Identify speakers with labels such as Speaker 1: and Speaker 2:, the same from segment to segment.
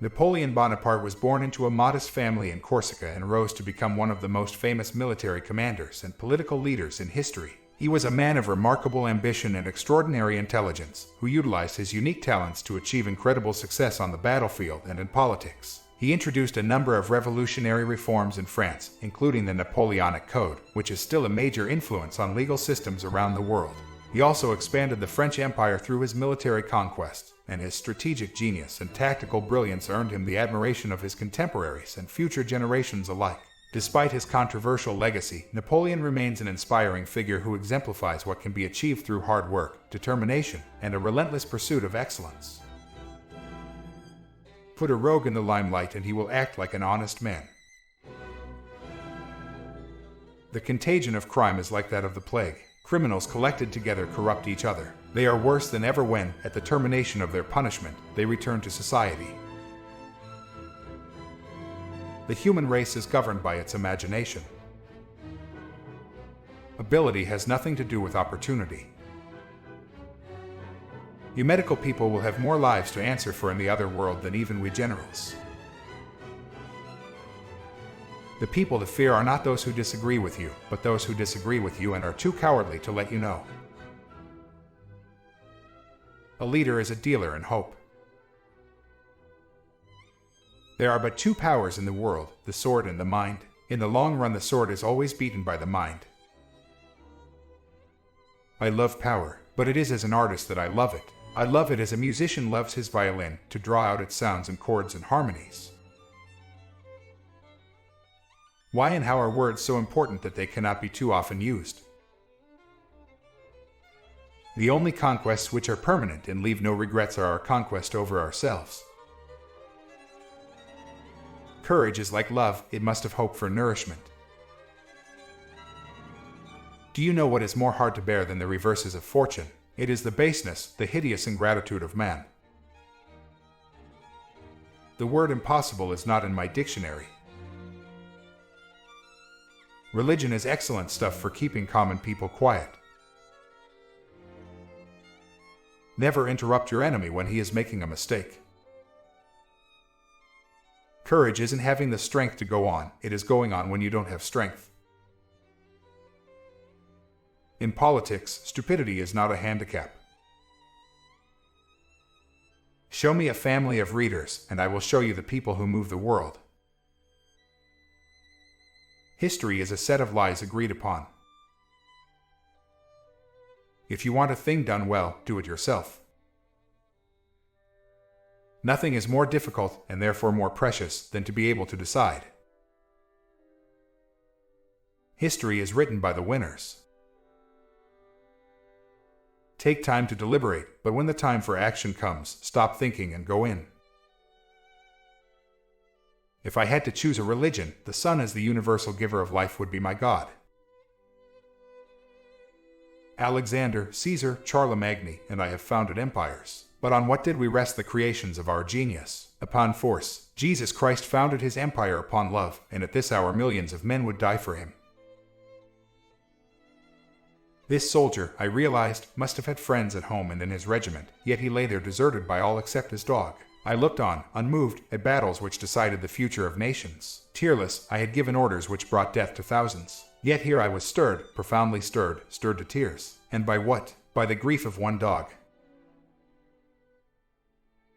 Speaker 1: Napoleon Bonaparte was born into a modest family in Corsica and rose to become one of the most famous military commanders and political leaders in history. He was a man of remarkable ambition and extraordinary intelligence, who utilized his unique talents to achieve incredible success on the battlefield and in politics. He introduced a number of revolutionary reforms in France, including the Napoleonic Code, which is still a major influence on legal systems around the world. He also expanded the French Empire through his military conquests, and his strategic genius and tactical brilliance earned him the admiration of his contemporaries and future generations alike. Despite his controversial legacy, Napoleon remains an inspiring figure who exemplifies what can be achieved through hard work, determination, and a relentless pursuit of excellence. Put a rogue in the limelight and he will act like an honest man. The contagion of crime is like that of the plague. Criminals collected together corrupt each other. They are worse than ever when, at the termination of their punishment, they return to society. The human race is governed by its imagination. Ability has nothing to do with opportunity. You medical people will have more lives to answer for in the other world than even we generals. The people to fear are not those who disagree with you, but those who disagree with you and are too cowardly to let you know. A leader is a dealer in hope. There are but two powers in the world, the sword and the mind. In the long run, the sword is always beaten by the mind. I love power, but it is as an artist that I love it. I love it as a musician loves his violin, to draw out its sounds and chords and harmonies. Why and how are words so important that they cannot be too often used? The only conquests which are permanent and leave no regrets are our conquest over ourselves. Courage is like love, it must have hope for nourishment. Do you know what is more hard to bear than the reverses of fortune? It is the baseness, the hideous ingratitude of man. The word impossible is not in my dictionary. Religion is excellent stuff for keeping common people quiet. Never interrupt your enemy when he is making a mistake. Courage isn't having the strength to go on, it is going on when you don't have strength. In politics, stupidity is not a handicap. Show me a family of readers, and I will show you the people who move the world. History is a set of lies agreed upon. If you want a thing done well, do it yourself. Nothing is more difficult, and therefore more precious, than to be able to decide. History is written by the winners. Take time to deliberate, but when the time for action comes, stop thinking and go in. If I had to choose a religion, the sun as the universal giver of life would be my God. Alexander, Caesar, Charlemagne, and I have founded empires. But on what did we rest the creations of our genius? Upon force. Jesus Christ founded his empire upon love, and at this hour millions of men would die for him. This soldier, I realized, must have had friends at home and in his regiment, yet he lay there deserted by all except his dog. I looked on, unmoved, at battles which decided the future of nations. Tearless, I had given orders which brought death to thousands. Yet here I was stirred, profoundly stirred to tears. And by what? By the grief of one dog.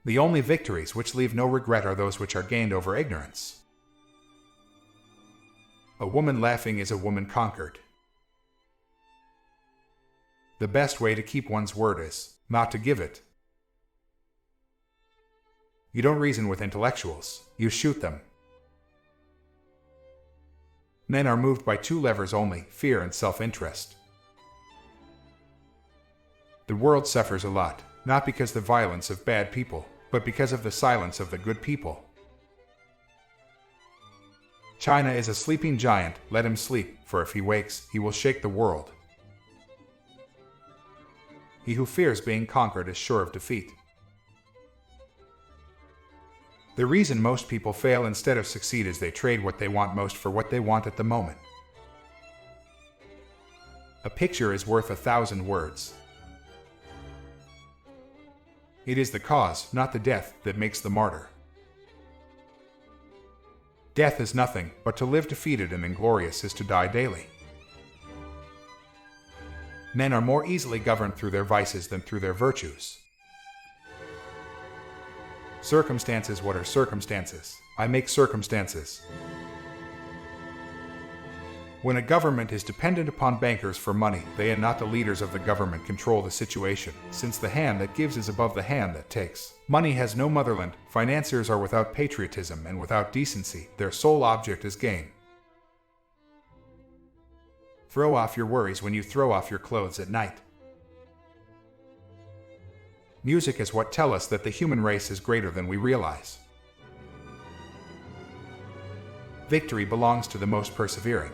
Speaker 1: The only victories which leave no regret are those which are gained over ignorance. A woman laughing is a woman conquered. The best way to keep one's word is not to give it. You don't reason with intellectuals, you shoot them. Men are moved by two levers only, fear and self-interest. The world suffers a lot, not because of the violence of bad people, but because of the silence of the good people. China is a sleeping giant, let him sleep, for if he wakes, he will shake the world. He who fears being conquered is sure of defeat. The reason most people fail instead of succeed is they trade what they want most for what they want at the moment. A picture is worth 1,000 words. It is the cause, not the death, that makes the martyr. Death is nothing, but to live defeated and inglorious is to die daily. Men are more easily governed through their vices than through their virtues. Circumstances, what are circumstances? I make circumstances. When a government is dependent upon bankers for money, they and not the leaders of the government control the situation, since the hand that gives is above the hand that takes. Money has no motherland, financiers are without patriotism and without decency, their sole object is gain. Throw off your worries when you throw off your clothes at night. Music is what tells us that the human race is greater than we realize. Victory belongs to the most persevering.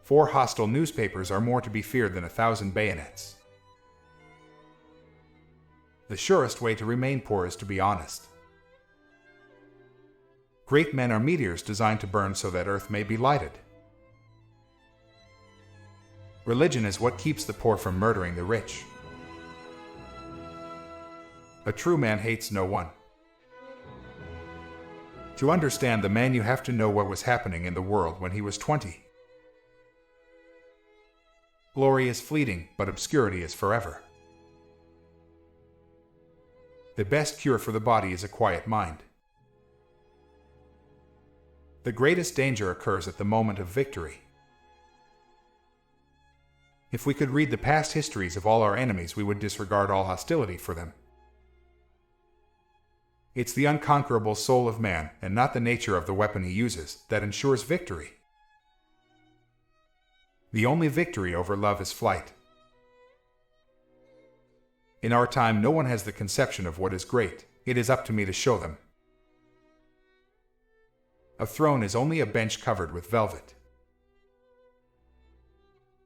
Speaker 1: 4 hostile newspapers are more to be feared than 1,000 bayonets. The surest way to remain poor is to be honest. Great men are meteors designed to burn so that earth may be lighted. Religion is what keeps the poor from murdering the rich. A true man hates no one. To understand the man, you have to know what was happening in the world when he was 20. Glory is fleeting, but obscurity is forever. The best cure for the body is a quiet mind. The greatest danger occurs at the moment of victory. If we could read the past histories of all our enemies, we would disregard all hostility for them. It's the unconquerable soul of man, and not the nature of the weapon he uses, that ensures victory. The only victory over love is flight. In our time, no one has the conception of what is great. It is up to me to show them. A throne is only a bench covered with velvet.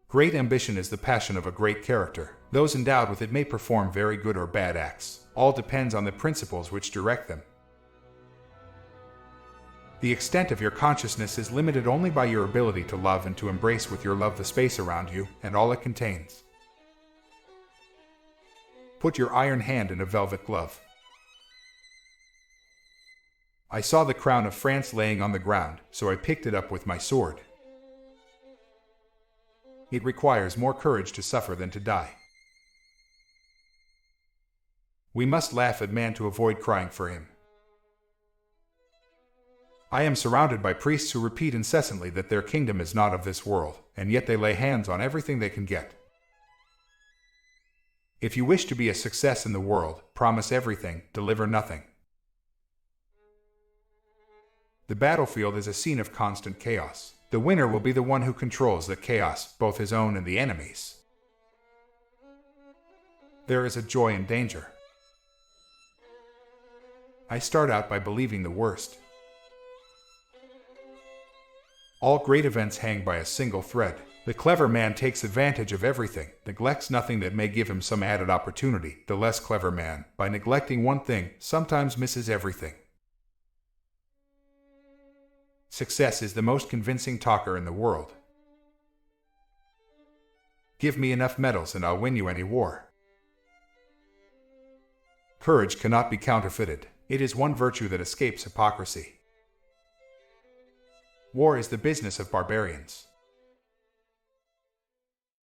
Speaker 1: Great ambition is the passion of a great character. Those endowed with it may perform very good or bad acts. All depends on the principles which direct them. The extent of your consciousness is limited only by your ability to love and to embrace with your love the space around you and all it contains. Put your iron hand in a velvet glove. I saw the crown of France laying on the ground, so I picked it up with my sword. It requires more courage to suffer than to die. We must laugh at man to avoid crying for him. I am surrounded by priests who repeat incessantly that their kingdom is not of this world, and yet they lay hands on everything they can get. If you wish to be a success in the world, promise everything, deliver nothing. The battlefield is a scene of constant chaos. The winner will be the one who controls the chaos, both his own and the enemy's. There is a joy in danger. I start out by believing the worst. All great events hang by a single thread. The clever man takes advantage of everything, neglects nothing that may give him some added opportunity. The less clever man, by neglecting one thing, sometimes misses everything. Success is the most convincing talker in the world. Give me enough medals and I'll win you any war. Courage cannot be counterfeited. It is one virtue that escapes hypocrisy. War is the business of barbarians.